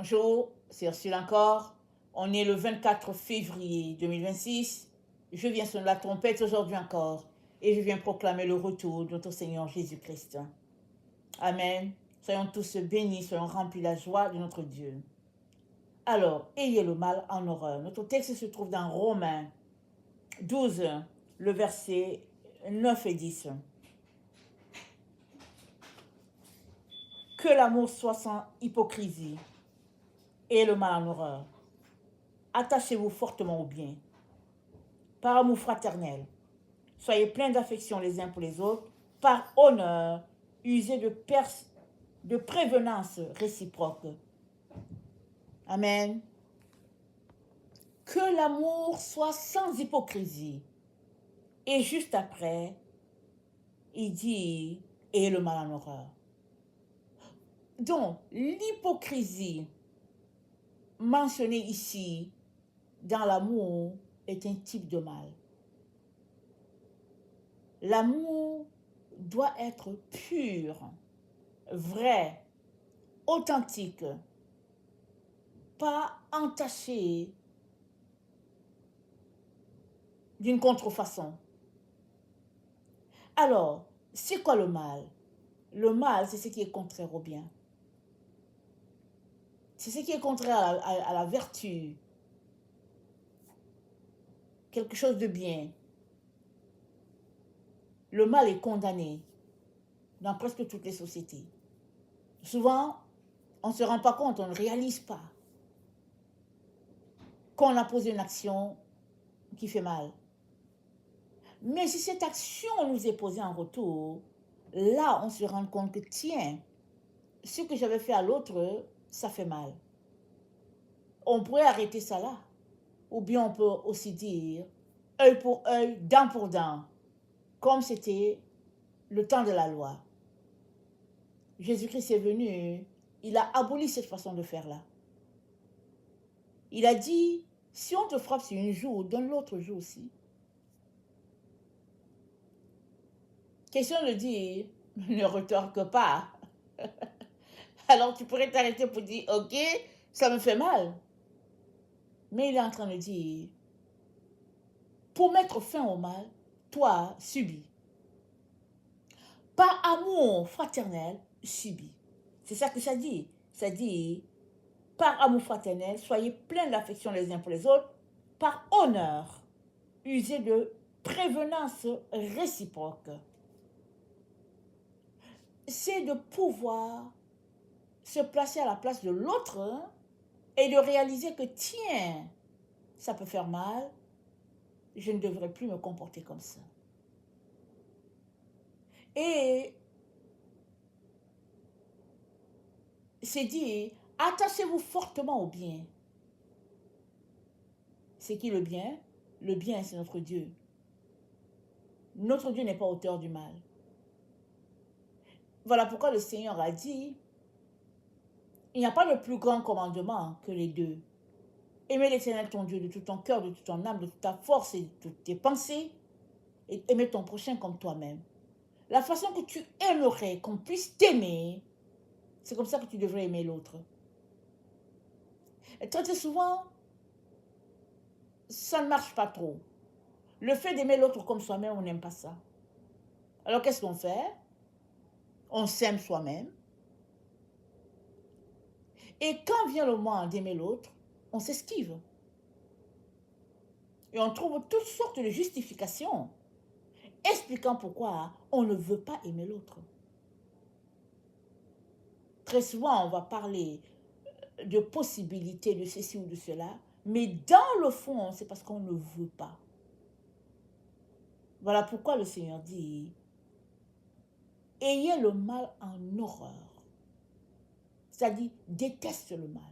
Bonjour, c'est Ursule encore. On est le 24 février 2026. Je viens sonner la trompette aujourd'hui encore et je viens proclamer le retour de notre Seigneur Jésus-Christ. Amen. Soyons tous bénis, soyons remplis de la joie de notre Dieu. Alors, ayez le mal en horreur. Notre texte se trouve dans Romains 12, le verset 9 et 10. Que l'amour soit sans hypocrisie et le mal en horreur. Attachez-vous fortement au bien. Par amour fraternel, soyez pleins d'affection les uns pour les autres. Par honneur, usez de prévenance réciproque. Amen. Que l'amour soit sans hypocrisie. Et juste après, il dit, et le mal en horreur. Donc, l'hypocrisie mentionnée ici dans l'amour est un type de mal. L'amour doit être pur, vrai, authentique, pas entaché d'une contrefaçon. Alors, c'est quoi le mal? Le mal, c'est ce qui est contraire au bien. C'est ce qui est contraire à la vertu. Quelque chose de bien. Le mal est condamné dans presque toutes les sociétés. Souvent, on ne se rend pas compte, on ne réalise pas qu'on a posé une action qui fait mal. Mais si cette action nous est posée en retour, là, on se rend compte que, tiens, ce que j'avais fait à l'autre, ça fait mal. On pourrait arrêter ça là. Ou bien on peut aussi dire œil pour œil, dent pour dent, comme c'était le temps de la loi. Jésus-Christ est venu, il a aboli cette façon de faire là. Il a dit, si on te frappe sur une joue, donne l'autre joue aussi. Question de dire, ne retorque pas. Alors tu pourrais t'arrêter pour dire, ok, ça me fait mal. Mais il est en train de dire, pour mettre fin au mal, toi, subis. Par amour fraternel, subis. C'est ça que ça dit. Ça dit, par amour fraternel, soyez pleins d'affection les uns pour les autres, par honneur, usez de prévenance réciproque. C'est de pouvoir se placer à la place de l'autre et de réaliser que, tiens, ça peut faire mal, je ne devrais plus me comporter comme ça. Et c'est dit, attachez-vous fortement au bien. C'est qui le bien? Le bien, c'est notre Dieu. Notre Dieu n'est pas auteur du mal. Voilà pourquoi le Seigneur a dit, il n'y a pas de plus grand commandement que les deux. Aimer l'Éternel ton Dieu de tout ton cœur, de toute ton âme, de toute ta force et de toutes tes pensées, et aimer ton prochain comme toi-même. La façon que tu aimerais qu'on puisse t'aimer, c'est comme ça que tu devrais aimer l'autre. Et très souvent, ça ne marche pas trop. Le fait d'aimer l'autre comme soi-même, on n'aime pas ça. Alors qu'est-ce qu'on fait? On s'aime soi-même. Et quand vient le moment d'aimer l'autre, on s'esquive. Et on trouve toutes sortes de justifications expliquant pourquoi on ne veut pas aimer l'autre. Très souvent, on va parler de possibilités de ceci ou de cela, mais dans le fond, c'est parce qu'on ne veut pas. Voilà pourquoi le Seigneur dit, ayez le mal en horreur. C'est-à-dire, déteste le mal.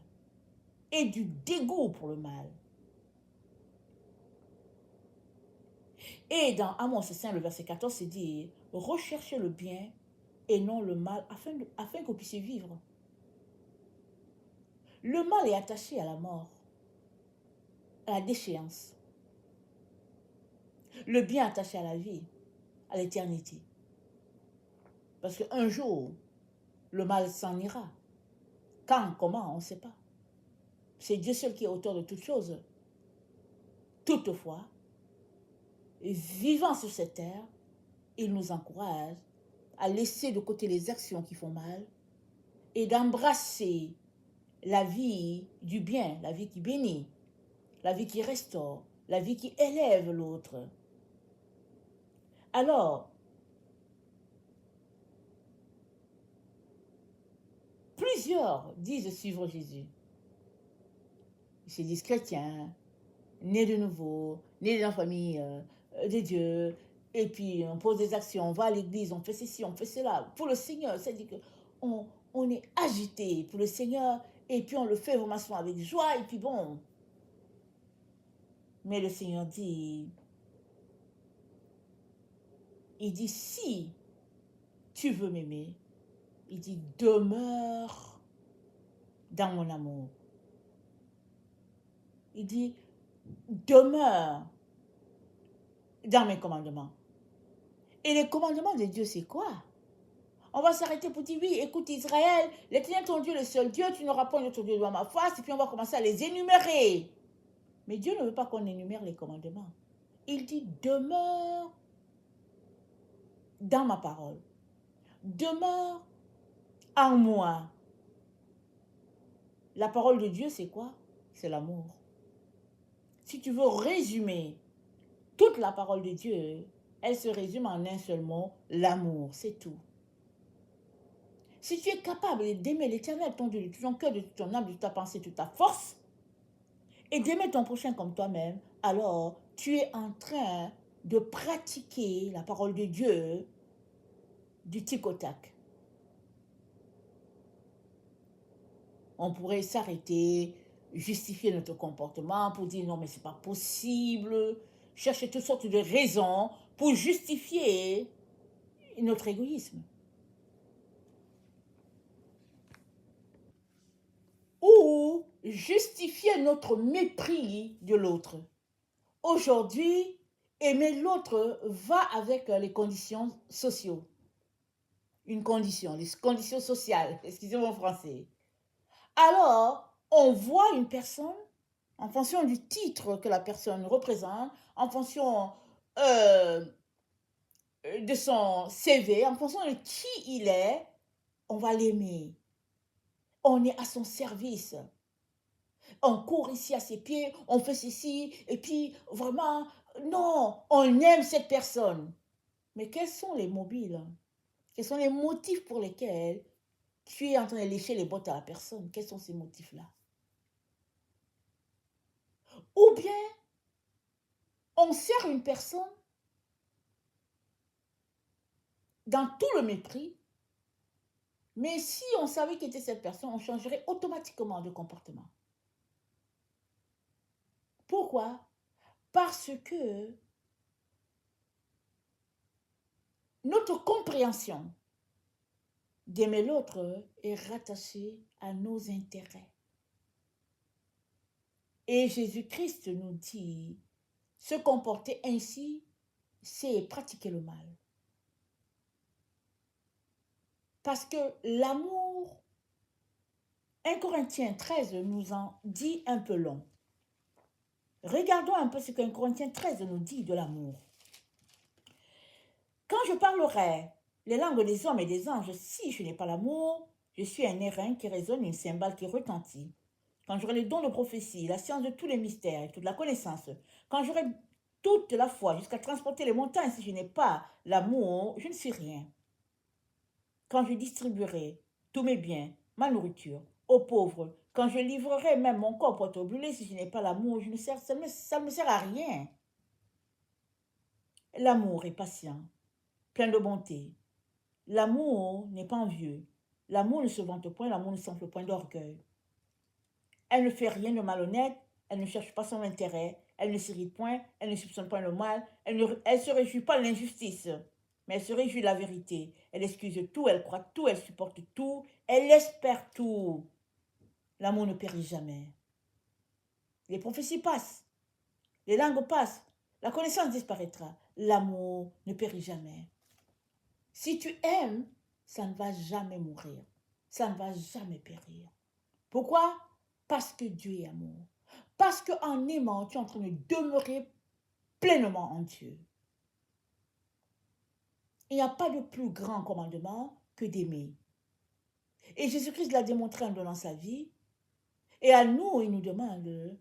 Et du dégoût pour le mal. Et dans Amos 5, le verset 14, c'est dit, recherchez le bien et non le mal afin que vous puissiez vivre. Le mal est attaché à la mort, à la déchéance. Le bien est attaché à la vie, à l'éternité. Parce qu'un jour, le mal s'en ira. Quand, comment, on ne sait pas. C'est Dieu seul qui est auteur de toutes choses. Toutefois, vivant sur cette terre, il nous encourage à laisser de côté les actions qui font mal et d'embrasser la vie du bien, la vie qui bénit, la vie qui restaure, la vie qui élève l'autre. Alors, plusieurs disent suivre Jésus. Ils se disent chrétiens, nés de nouveau, nés dans la famille de Dieu, et puis on pose des actions, on va à l'église, on fait ceci, on fait cela. Pour le Seigneur, c'est-à-dire qu'on est agité pour le Seigneur, et puis on le fait vraiment avec joie, et puis bon. Mais le Seigneur dit, il dit, si tu veux m'aimer, il dit, demeure dans mon amour. Il dit, demeure dans mes commandements. Et les commandements de Dieu, c'est quoi? On va s'arrêter pour dire, oui, écoute Israël, l'Éternel ton Dieu, le seul Dieu, tu n'auras pas un autre Dieu devant ma face, et puis on va commencer à les énumérer. Mais Dieu ne veut pas qu'on énumère les commandements. Il dit, demeure dans ma parole. Demeure en moi. La parole de Dieu, c'est quoi? C'est l'amour. Si tu veux résumer toute la parole de Dieu, elle se résume en un seul mot, l'amour, c'est tout. Si tu es capable d'aimer l'Éternel, ton Dieu, de tout ton cœur, de toute ton âme, de toute ta pensée, de toute ta force, et d'aimer ton prochain comme toi-même, alors tu es en train de pratiquer la parole de Dieu du tic au tac. On pourrait s'arrêter, justifier notre comportement pour dire non mais c'est pas possible, chercher toutes sortes de raisons pour justifier notre égoïsme. Ou justifier notre mépris de l'autre. Aujourd'hui, aimer l'autre va avec les conditions sociales. Une condition, les conditions sociales, excusez-moi en français. Alors, on voit une personne en fonction du titre que la personne représente, en fonction de son CV, en fonction de qui il est, on va l'aimer. On est à son service. On court ici à ses pieds, on fait ceci, et puis vraiment, non, on aime cette personne. Mais quels sont les mobiles? Quels sont les motifs pour lesquels tu es en train de lécher les bottes à la personne? Quels sont ces motifs-là? Ou bien, on sert une personne dans tout le mépris, mais si on savait qui était cette personne, on changerait automatiquement de comportement. Pourquoi? Parce que notre compréhension d'aimer l'autre est rattachée à nos intérêts. Et Jésus-Christ nous dit, se comporter ainsi, c'est pratiquer le mal. Parce que l'amour, 1 Corinthiens 13 nous en dit un peu long. Regardons un peu ce qu'un Corinthiens 13 nous dit de l'amour. Quand je parlerai les langues des hommes et des anges, si je n'ai pas l'amour, je suis un airain qui résonne, une cymbale qui retentit. Quand j'aurai les dons de prophétie, la science de tous les mystères et toute la connaissance, quand j'aurai toute la foi jusqu'à transporter les montagnes, si je n'ai pas l'amour, je ne suis rien. Quand je distribuerai tous mes biens, ma nourriture, aux pauvres, quand je livrerai même mon corps pour être brûlé, si je n'ai pas l'amour, ça ne me sert à rien. L'amour est patient, plein de bonté. L'amour n'est pas envieux. L'amour ne se vante point, l'amour ne s'enfle point d'orgueil. Elle ne fait rien de malhonnête, elle ne cherche pas son intérêt, elle ne s'irrite point, elle ne soupçonne pas le mal, elle ne se réjouit pas de l'injustice, mais elle se réjouit de la vérité. Elle excuse tout, elle croit tout, elle supporte tout, elle espère tout. L'amour ne périt jamais. Les prophéties passent, les langues passent, la connaissance disparaîtra. L'amour ne périt jamais. Si tu aimes, ça ne va jamais mourir. Ça ne va jamais périr. Pourquoi? Parce que Dieu est amour. Parce qu'en aimant, tu es en train de demeurer pleinement en Dieu. Il n'y a pas de plus grand commandement que d'aimer. Et Jésus-Christ l'a démontré en donnant sa vie. Et à nous, il nous demande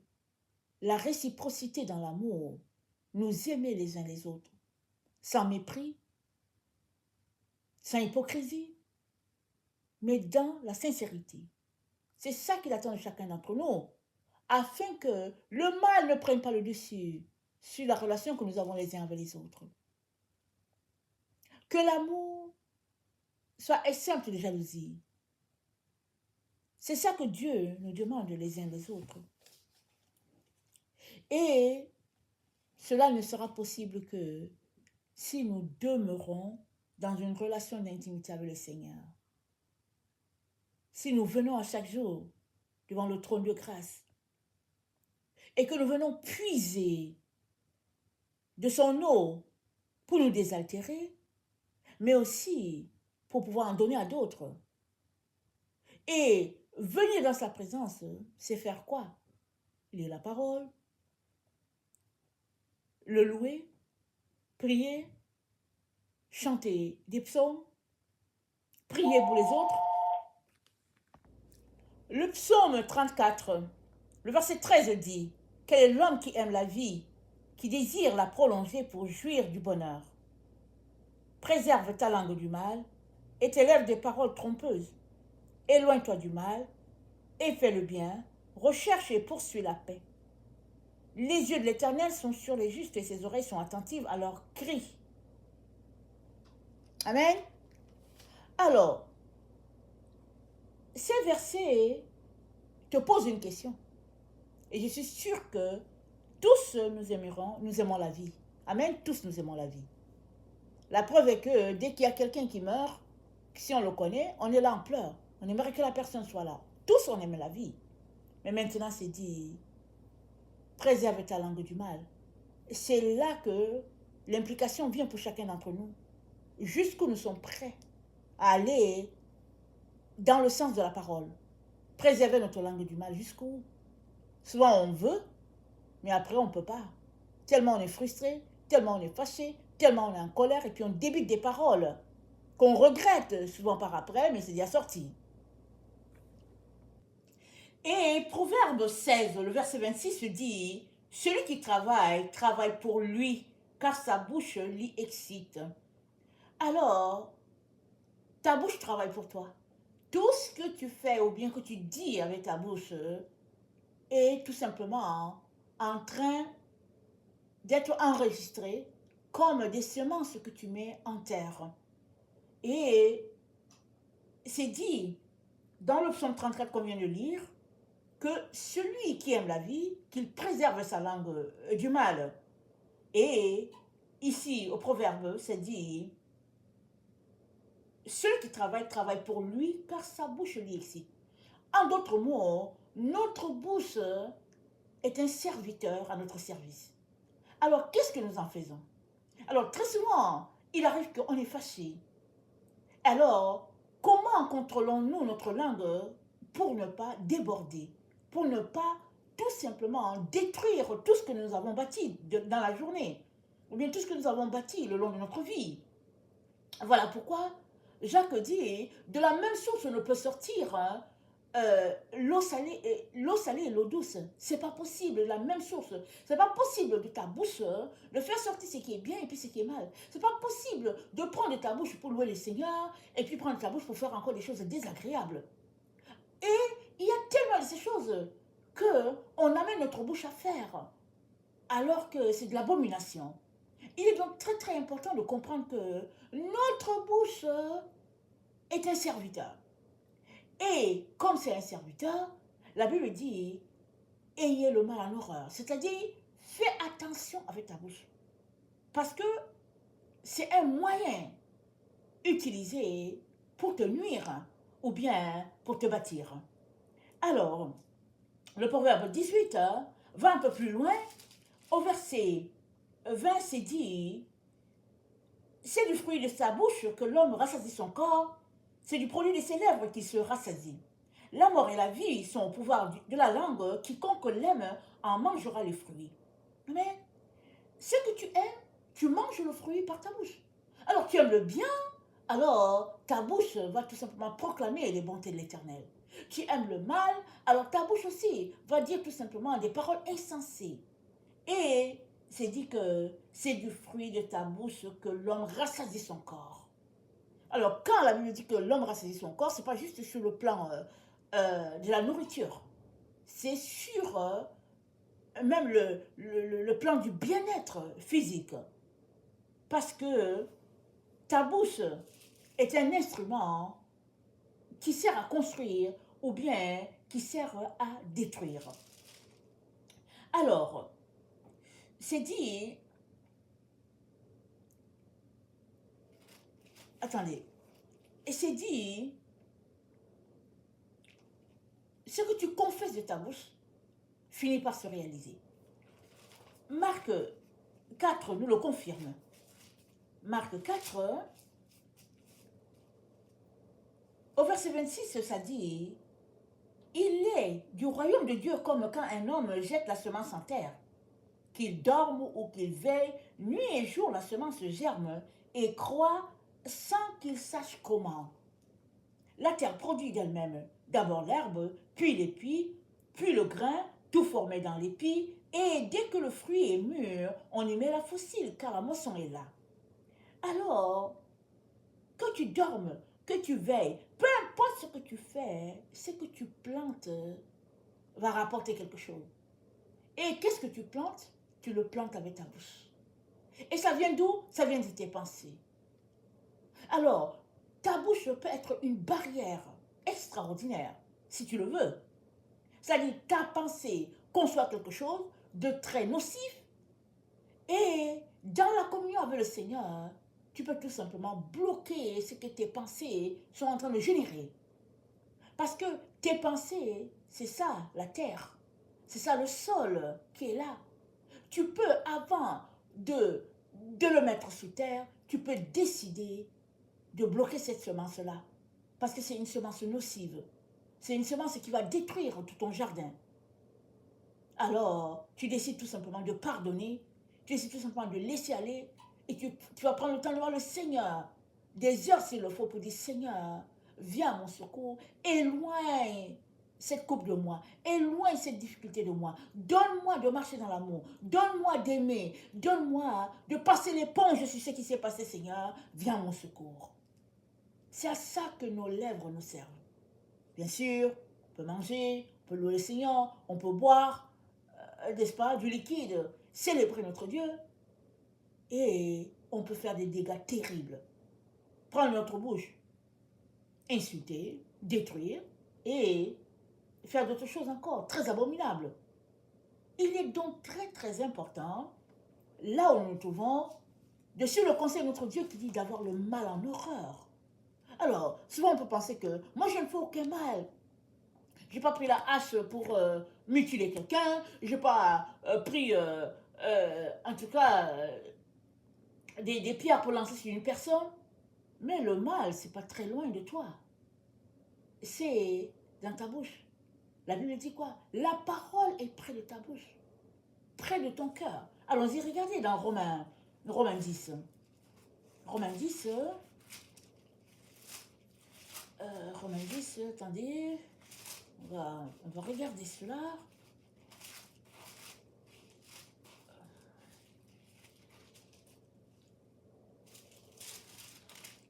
la réciprocité dans l'amour. Nous aimer les uns les autres. Sans mépris, sans hypocrisie, mais dans la sincérité. C'est ça qu'il attend de chacun d'entre nous, afin que le mal ne prenne pas le dessus sur la relation que nous avons les uns avec les autres. Que l'amour soit exempt de jalousie. C'est ça que Dieu nous demande les uns les autres. Et cela ne sera possible que si nous demeurons dans une relation d'intimité avec le Seigneur. Si nous venons à chaque jour devant le trône de grâce et que nous venons puiser de son eau pour nous désaltérer, mais aussi pour pouvoir en donner à d'autres. Et venir dans sa présence, c'est faire quoi? Lire la parole, le louer, prier, chanter des psaumes, prier pour les autres. Le psaume 34, le verset 13 dit: « Quel est l'homme qui aime la vie, qui désire la prolonger pour jouir du bonheur? Préserve ta langue du mal et tes lèvres des paroles trompeuses. Éloigne-toi du mal et fais le bien, recherche et poursuis la paix. Les yeux de l'Éternel sont sur les justes et ses oreilles sont attentives à leurs cris. » Amen. Alors, ces versets te posent une question. Et je suis sûre que tous nous aimons la vie. Amen, tous nous aimons la vie. La preuve est que dès qu'il y a quelqu'un qui meurt, si on le connaît, on est là en pleurs. On aimerait que la personne soit là. Tous on aime la vie. Mais maintenant c'est dit, préserve ta langue du mal. C'est là que l'implication vient pour chacun d'entre nous. Jusqu'où nous sommes prêts à aller dans le sens de la parole. Préserver notre langue du mal jusqu'où? Souvent on veut, mais après on ne peut pas. Tellement on est frustré, tellement on est fâché, tellement on est en colère, et puis on débite des paroles qu'on regrette souvent par après, mais c'est déjà sorti. Et Proverbe 16, le verset 26 dit: « Celui qui travaille, travaille pour lui, car sa bouche l'y excite. » Alors, ta bouche travaille pour toi. Tout ce que tu fais ou bien que tu dis avec ta bouche est tout simplement en train d'être enregistré comme des semences que tu mets en terre. Et c'est dit dans le psaume 34 qu'on vient de lire que celui qui aime la vie, qu'il préserve sa langue du mal. Et ici, au proverbe, c'est dit: celui qui travaille, travaille pour lui, car sa bouche l'y excite. En d'autres mots, notre bouche est un serviteur à notre service. Alors, qu'est-ce que nous en faisons? Alors, très souvent, il arrive qu'on est fâché. Alors, comment contrôlons-nous notre langue pour ne pas déborder, pour ne pas tout simplement détruire tout ce que nous avons bâti dans la journée, ou bien tout ce que nous avons bâti le long de notre vie? Voilà pourquoi Jacques dit, de la même source ne peut sortir l'eau salée et l'eau douce. C'est pas possible, la même source. C'est pas possible de ta bouche de faire sortir ce qui est bien et puis ce qui est mal. C'est pas possible de prendre ta bouche pour louer le Seigneur et puis prendre ta bouche pour faire encore des choses désagréables. Et il y a tellement de ces choses qu'on amène notre bouche à faire, alors que c'est de l'abomination. Il est donc très très important de comprendre que notre bouche est un serviteur. Et comme c'est un serviteur, la Bible dit: ayez le mal en horreur. C'est-à-dire, fais attention avec ta bouche. Parce que c'est un moyen utilisé pour te nuire ou bien pour te bâtir. Alors, le proverbe 18 va un peu plus loin. Au verset 20, c'est dit: c'est du fruit de sa bouche que l'homme rassasie son corps, c'est du produit de ses lèvres qu'il se rassasie. la mort et la vie sont au pouvoir de la langue. Quiconque l'aime en mangera les fruits. Amen. Ce que tu aimes, tu manges le fruit par ta bouche. Alors tu aimes le bien, alors ta bouche va tout simplement proclamer les bontés de l'Éternel. Tu aimes le mal, alors ta bouche aussi va dire tout simplement des paroles insensées. Et c'est dit que c'est du fruit de ta bouche que l'homme rassasie son corps. Alors quand la Bible dit que l'homme rassasie son corps, ce n'est pas juste sur le plan de la nourriture. C'est sur même le plan du bien-être physique. Parce que ta bouche est un instrument qui sert à construire ou bien qui sert à détruire. Alors, c'est dit, attendez, et c'est dit, ce que tu confesses de ta bouche finit par se réaliser. Marc 4 nous le confirme. Marc 4, au verset 26, ça dit, il est du royaume de Dieu comme quand un homme jette la semence en terre. Qu'il dorme ou qu'il veille, nuit et jour la semence germe et croît sans qu'il sache comment. La terre produit d'elle-même d'abord l'herbe, puis l'épi, puis le grain, tout formé dans l'épi, et dès que le fruit est mûr, on y met la faucille, car la moisson est là. Alors, que tu dormes, que tu veilles, peu importe ce que tu fais, ce que tu plantes va rapporter quelque chose. Et qu'est-ce que tu plantes? Tu le plantes avec ta bouche. Et ça vient d'où? Ça vient de tes pensées. Alors, ta bouche peut être une barrière extraordinaire, si tu le veux. C'est-à-dire, ta pensée conçoit quelque chose de très nocif. Et dans la communion avec le Seigneur, tu peux tout simplement bloquer ce que tes pensées sont en train de générer. Parce que tes pensées, c'est ça, la terre. C'est ça, le sol qui est là. Tu peux, avant de le mettre sous terre, tu peux décider de bloquer cette semence-là. Parce que c'est une semence nocive. C'est une semence qui va détruire tout ton jardin. Alors, tu décides tout simplement de pardonner, tu décides tout simplement de laisser aller, et tu vas prendre le temps de voir le Seigneur, des heures s'il le faut, pour dire, Seigneur, viens à mon secours, éloigne cette coupe de moi, éloigne cette difficulté de moi, donne-moi de marcher dans l'amour, donne-moi d'aimer, donne-moi de passer l'éponge sur ce qui s'est passé, Seigneur, viens à mon secours. C'est à ça que nos lèvres nous servent. Bien sûr, on peut manger, on peut louer le Seigneur, on peut boire, n'est-ce pas, du liquide, célébrer notre Dieu, et on peut faire des dégâts terribles. Prendre notre bouche, insulter, détruire, et faire d'autres choses encore, très abominables. Il est donc très très important, là où nous nous trouvons, de suivre le conseil de notre Dieu qui dit d'avoir le mal en horreur. Alors, souvent on peut penser que moi je ne fais aucun mal. Je n'ai pas pris la hache pour mutiler quelqu'un, je n'ai pas pris, en tout cas, des pierres pour lancer sur une personne. Mais le mal, c'est pas très loin de toi. C'est dans ta bouche. La Bible dit quoi? La parole est près de ta bouche, près de ton cœur. Allons-y, regardez dans Romains 10. Romains 10, Romains 10, attendez, on va regarder cela.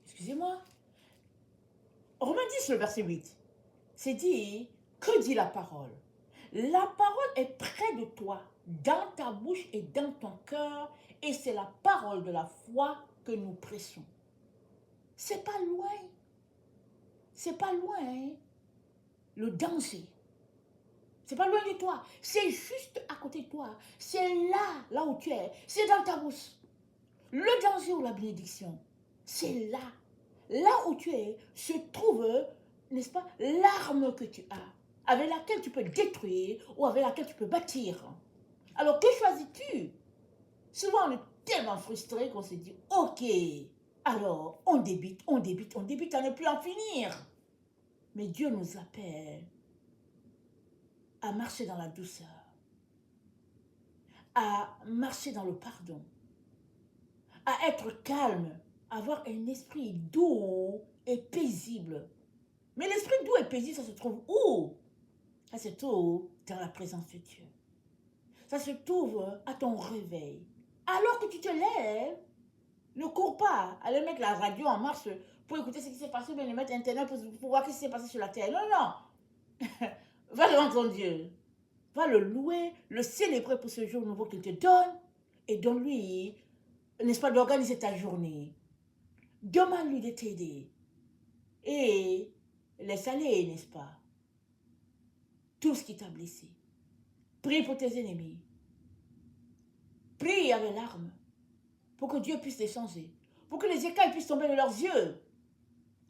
Excusez-moi. Romains 10, le verset 8. C'est dit, que dit la parole? La parole est près de toi, dans ta bouche et dans ton cœur, et c'est la parole de la foi que nous prêchons. C'est pas loin. C'est pas loin, hein, le danger. C'est pas loin de toi. C'est juste à côté de toi. C'est là où tu es. C'est dans ta bouche. Le danger ou la bénédiction, c'est là. Là où tu es se trouve, n'est-ce pas, l'arme que tu as, avec laquelle tu peux détruire ou avec laquelle tu peux bâtir. Alors que choisis-tu? Souvent on est tellement frustré qu'on se dit, ok, alors on débite, à ne plus en finir. Mais Dieu nous appelle à marcher dans la douceur, à marcher dans le pardon, à être calme, à avoir un esprit doux et paisible. Mais l'esprit doux et paisible, ça se trouve où? Ça se trouve dans la présence de Dieu. Ça se trouve à ton réveil. Alors que tu te lèves, ne cours pas, aller mettre la radio en marche pour écouter ce qui s'est passé, ou bien mettre Internet pour voir ce qui s'est passé sur la terre. Non, non. Va devant ton Dieu. Va le louer, le célébrer pour ce jour nouveau qu'il te donne. Et donne-lui, n'est-ce pas, d'organiser ta journée. Demande-lui de t'aider. Et laisse aller, n'est-ce pas, tout ce qui t'a blessé. Prie pour tes ennemis. Prie avec larmes pour que Dieu puisse les changer. Pour que les écailles puissent tomber de leurs yeux.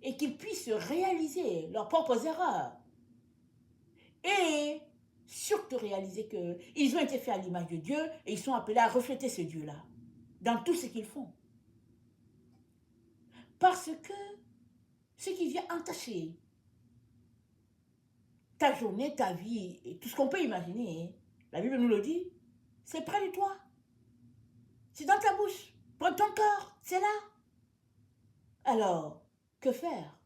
Et qu'ils puissent réaliser leurs propres erreurs. Et surtout réaliser qu'ils ont été faits à l'image de Dieu et ils sont appelés à refléter ce Dieu-là dans tout ce qu'ils font. Parce que ce qui vient entacher ta journée, ta vie et tout ce qu'on peut imaginer, la Bible nous le dit, c'est près de toi. C'est dans ta bouche, près de ton corps, c'est là. Alors, que faire?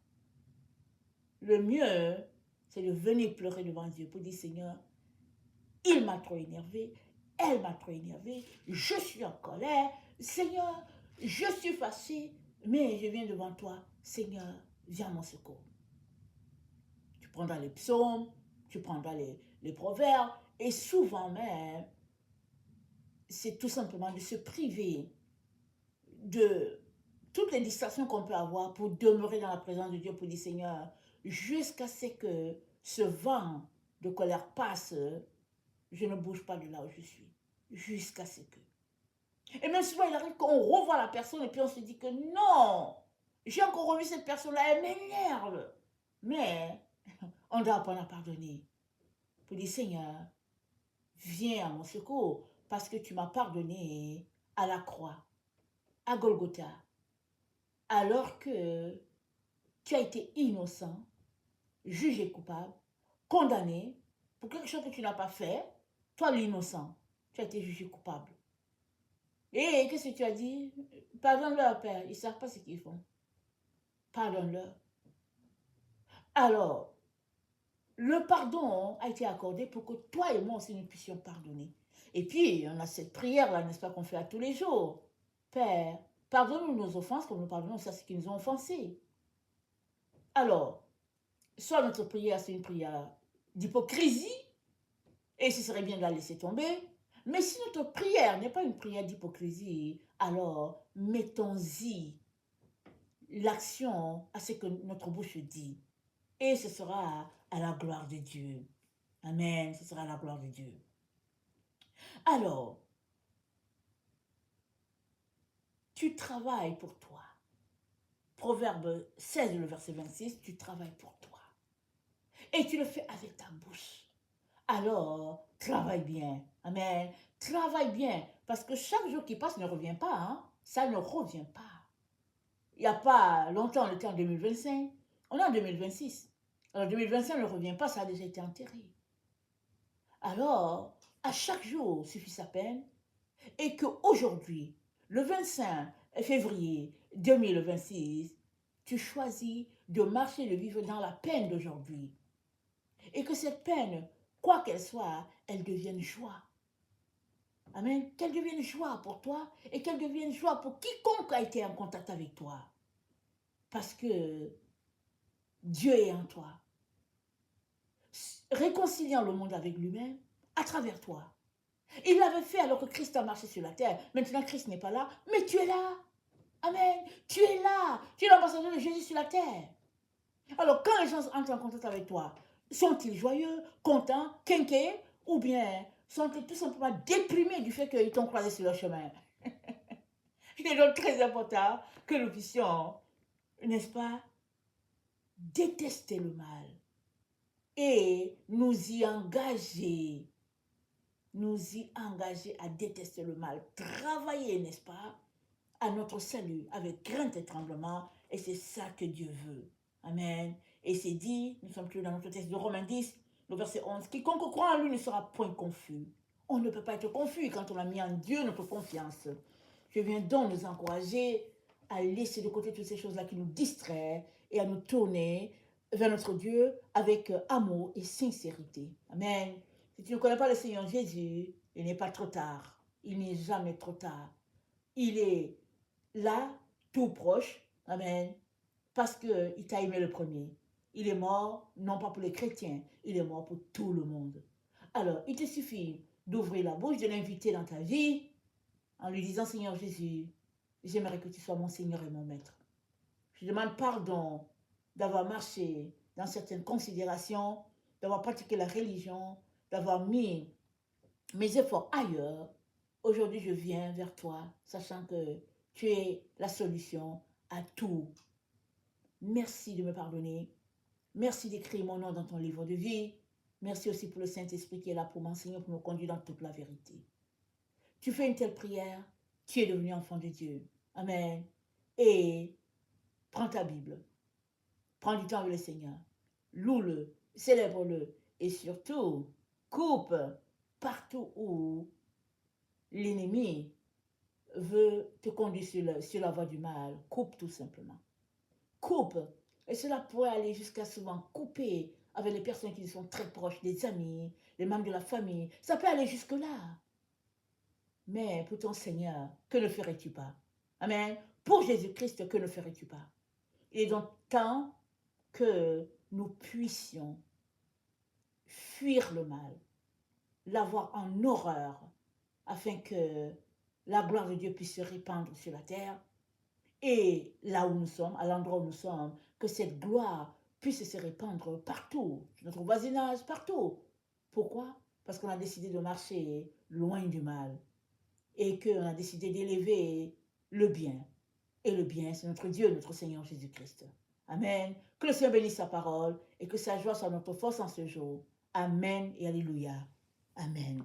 Le mieux, c'est de venir pleurer devant Dieu pour dire, Seigneur, il m'a trop énervé, elle m'a trop énervé, je suis en colère, Seigneur, je suis fâché, mais je viens devant toi, Seigneur, viens à mon secours. Tu prendras les psaumes, tu prendras les proverbes, et souvent même, c'est tout simplement de se priver de toutes les distractions qu'on peut avoir pour demeurer dans la présence de Dieu, pour dire, Seigneur, jusqu'à ce que ce vent de colère passe, je ne bouge pas de là où je suis, jusqu'à ce que. Et même souvent, il arrive qu'on revoit la personne et puis on se dit que non, j'ai encore revu cette personne-là, elle m'énerve. Mais on doit apprendre à pardonner. Pour dire, Seigneur, viens à mon secours parce que tu m'as pardonné à la croix, à Golgotha, alors que tu as été innocent, jugé coupable, condamné pour quelque chose que tu n'as pas fait. Toi, l'innocent, tu as été jugé coupable. Et qu'est-ce que tu as dit? Pardonne-leur, Père, ils ne savent pas ce qu'ils font. Pardonne-leur. Alors, le pardon a été accordé pour que toi et moi aussi nous puissions pardonner. Et puis, on a cette prière-là, n'est-ce pas, qu'on fait à tous les jours. Père, pardonne-nous nos offenses comme nous pardonnons à ceux qui nous ont offensés. Alors, soit notre prière, c'est une prière d'hypocrisie, et ce serait bien de la laisser tomber. Mais si notre prière n'est pas une prière d'hypocrisie, alors mettons-y l'action à ce que notre bouche dit. Et ce sera à la gloire de Dieu. Amen, ce sera à la gloire de Dieu. Alors, tu travailles pour toi. Proverbe 16, le verset 26, tu travailles pour toi. Et tu le fais avec ta bouche. Alors, travaille bien. Amen. Travaille bien. Parce que chaque jour qui passe ne revient pas. Hein? Ça ne revient pas. Il n'y a pas longtemps, on était en 2025. On est en 2026. Alors, 2025 ne revient pas, ça a déjà été enterré. Alors, à chaque jour suffit sa peine. Et qu'aujourd'hui, le 25 février 2026, tu choisis de marcher, de vivre dans la peine d'aujourd'hui. Et que cette peine, quoi qu'elle soit, elle devienne joie. Amen. Qu'elle devienne joie pour toi et qu'elle devienne joie pour quiconque a été en contact avec toi. Parce que Dieu est en toi. Réconciliant le monde avec lui-même à travers toi. Il l'avait fait alors que Christ a marché sur la terre. Maintenant, Christ n'est pas là, mais tu es là. Amen. Tu es là. Tu es l'ambassadeur de Jésus sur la terre. Alors, quand les gens entrent en contact avec toi, sont-ils joyeux, contents, quinqués, ou bien sont-ils tout simplement déprimés du fait qu'ils t'ont croisé sur leur chemin? Il est donc très important que nous puissions, n'est-ce pas, détester le mal et nous y engager à détester le mal, travailler, n'est-ce pas, à notre salut avec crainte et tremblement, et c'est ça que Dieu veut. Amen. Et c'est dit, nous sommes plus dans notre texte de Romains 10, Le verset 11, quiconque croit en lui ne sera point confus. On ne peut pas être confus quand on a mis en Dieu notre confiance. Je viens donc nous encourager à laisser de côté toutes ces choses-là qui nous distraient et à nous tourner vers notre Dieu avec amour et sincérité. Amen. Si tu ne connais pas le Seigneur Jésus, il n'est pas trop tard. Il n'est jamais trop tard. Il est là, tout proche. Amen. Parce qu'il t'a aimé le premier. Il est mort, non pas pour les chrétiens, il est mort pour tout le monde. Alors, il te suffit d'ouvrir la bouche, de l'inviter dans ta vie, en lui disant, Seigneur Jésus, j'aimerais que tu sois mon Seigneur et mon Maître. Je demande pardon d'avoir marché dans certaines considérations, d'avoir pratiqué la religion, d'avoir mis mes efforts ailleurs. Aujourd'hui, je viens vers toi, sachant que tu es la solution à tout. Merci de me pardonner. Merci d'écrire mon nom dans ton livre de vie. Merci aussi pour le Saint-Esprit qui est là pour m'enseigner, pour me conduire dans toute la vérité. Tu fais une telle prière, tu es devenu enfant de Dieu. Amen. Et prends ta Bible. Prends du temps avec le Seigneur. Loue-le, célèbre-le. Et surtout, coupe partout où l'ennemi veut te conduire sur la voie du mal. Coupe tout simplement. Coupe. Et cela pourrait aller jusqu'à souvent couper avec les personnes qui sont très proches, des amis, les membres de la famille. Ça peut aller jusque-là. Mais pour ton Seigneur, que ne ferais-tu pas? Amen. Pour Jésus-Christ, que ne ferais-tu pas? Il est donc temps que nous puissions fuir le mal, l'avoir en horreur, afin que la gloire de Dieu puisse se répandre sur la terre. Et là où nous sommes, à l'endroit où nous sommes, que cette gloire puisse se répandre partout, notre voisinage, partout. Pourquoi? Parce qu'on a décidé de marcher loin du mal et qu'on a décidé d'élever le bien. Et le bien, c'est notre Dieu, notre Seigneur Jésus-Christ. Amen. Que le Seigneur bénisse sa parole et que sa joie soit notre force en ce jour. Amen et alléluia. Amen.